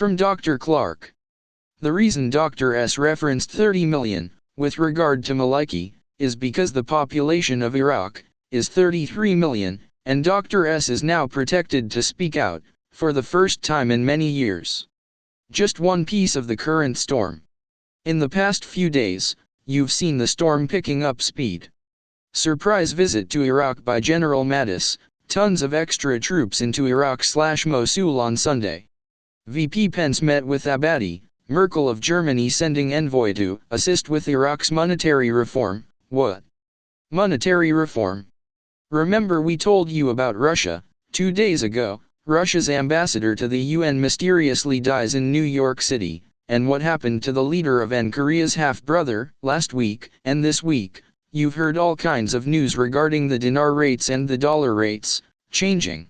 From Dr. Clarke. The reason Dr. S referenced 30 million, with regard to Maliki, is because the population of Iraq is 33 million, and Dr. S is now protected to speak out, for the first time in many years. Just one piece of the current storm. In the past few days, you've seen the storm picking up speed. Surprise visit to Iraq by General Mattis, tons of extra troops into Iraq/Mosul on Sunday. VP Pence met with Abadi, Merkel of Germany sending envoy to assist with Iraq's monetary reform. What? Monetary reform? Remember we told you about Russia. 2 days ago, Russia's ambassador to the UN mysteriously dies in New York City, and what happened to the leader of Korea's half-brother, last week, and this week, you've heard all kinds of news regarding the dinar rates and the dollar rates, changing.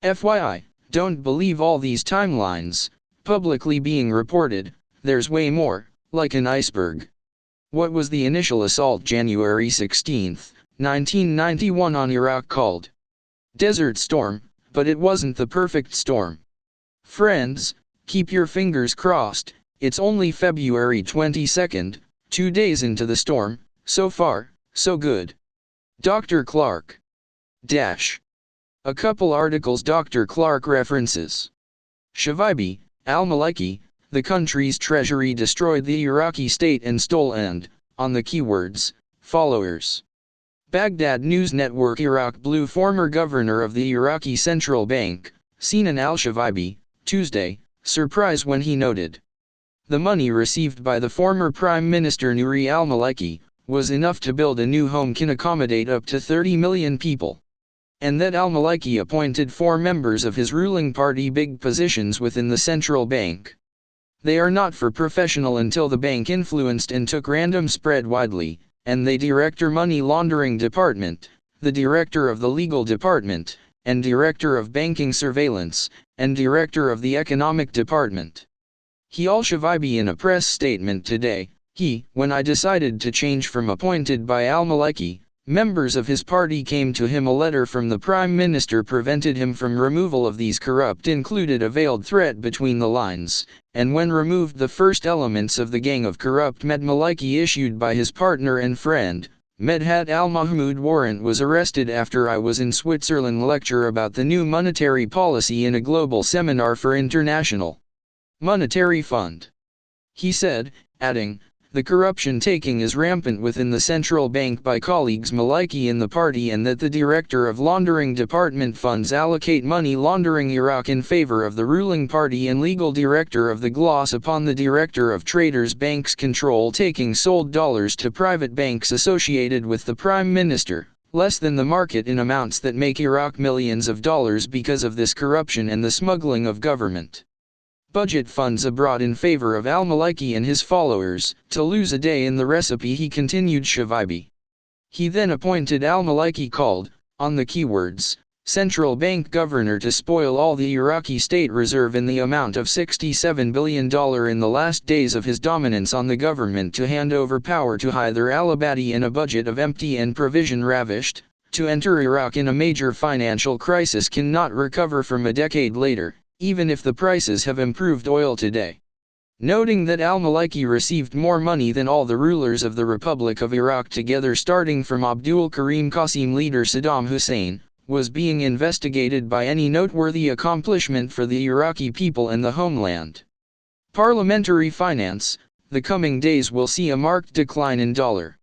FYI, don't believe all these timelines, publicly being reported, there's way more, like an iceberg. What was the initial assault January 16, 1991 on Iraq called? Desert Storm, but it wasn't the perfect storm. Friends, keep your fingers crossed, it's only February 22nd, 2 days into the storm, so far, so good. Dr. Clarke. A couple articles Dr. Clarke references. Shavaibi, al-Maliki, the country's treasury destroyed the Iraqi state and stole and, on the keywords, followers. Baghdad News Network Iraq blew former governor of the Iraqi Central Bank, Sinan al-Shavaibi, Tuesday, surprise when he noted. The money received by the former Prime Minister Nouri al-Maliki was enough to build a new home can accommodate up to 30 million people. And that al-Maliki appointed 4 members of his ruling party big positions within the central bank. They are not for professional until the bank influenced and took random spread widely, and they director money laundering department, the director of the legal department, and director of banking surveillance, and director of the economic department. He al-Shavaibi in a press statement today, when I decided to change from appointed by al-Maliki, members of his party came to him a letter from the Prime Minister prevented him from removal of these corrupt included a veiled threat between the lines, and when removed the first elements of the gang of corrupt Maliki issued by his partner and friend, Medhat al-Mahmoud warrant was arrested after I was in Switzerland lecture about the new monetary policy in a global seminar for International Monetary Fund. He said, adding, the corruption taking is rampant within the central bank by colleagues Maliki in the party and that the director of laundering department funds allocate money laundering Iraq in favor of the ruling party and legal director of the gloss upon the director of traders banks control taking sold dollars to private banks associated with the prime minister, less than the market in amounts that make Iraq millions of dollars because of this corruption and the smuggling of government budget funds abroad in favor of al-Maliki and his followers, to lose a day in the recipe he continued Shavaibi. He then appointed al-Maliki called, on the keywords, central bank governor to spoil all the Iraqi state reserve in the amount of $67 billion in the last days of his dominance on the government to hand over power to Hyder al-Abadi in a budget of empty and provision ravished, to enter Iraq in a major financial crisis cannot recover from a decade later, even if the prices have improved oil today. Noting that al-Maliki received more money than all the rulers of the Republic of Iraq together starting from Abdul Karim Qasim leader Saddam Hussein, was being investigated by any noteworthy accomplishment for the Iraqi people and the homeland. Parliamentary finance, the coming days will see a marked decline in dollar.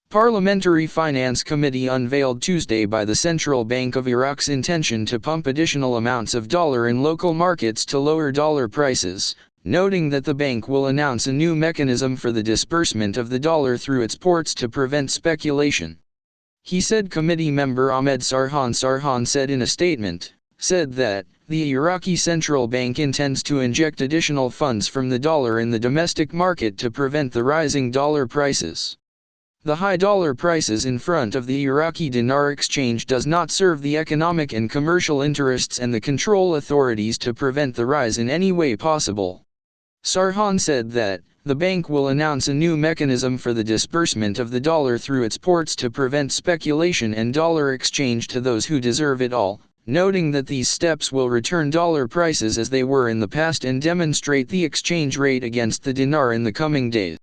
Parliamentary Finance Committee unveiled Tuesday by the Central Bank of Iraq's intention to pump additional amounts of dollar in local markets to lower dollar prices, noting that the bank will announce a new mechanism for the disbursement of the dollar through its ports to prevent speculation. He said committee member Ahmed Sarhan said in a statement, that the Iraqi Central Bank intends to inject additional funds from the dollar in the domestic market to prevent the rising dollar prices. The high dollar prices in front of the Iraqi dinar exchange does not serve the economic and commercial interests and the control authorities to prevent the rise in any way possible. Sarhan said that, the bank will announce a new mechanism for the disbursement of the dollar through its ports to prevent speculation and dollar exchange to those who deserve it all, noting that these steps will return dollar prices as they were in the past and demonstrate the exchange rate against the dinar in the coming days.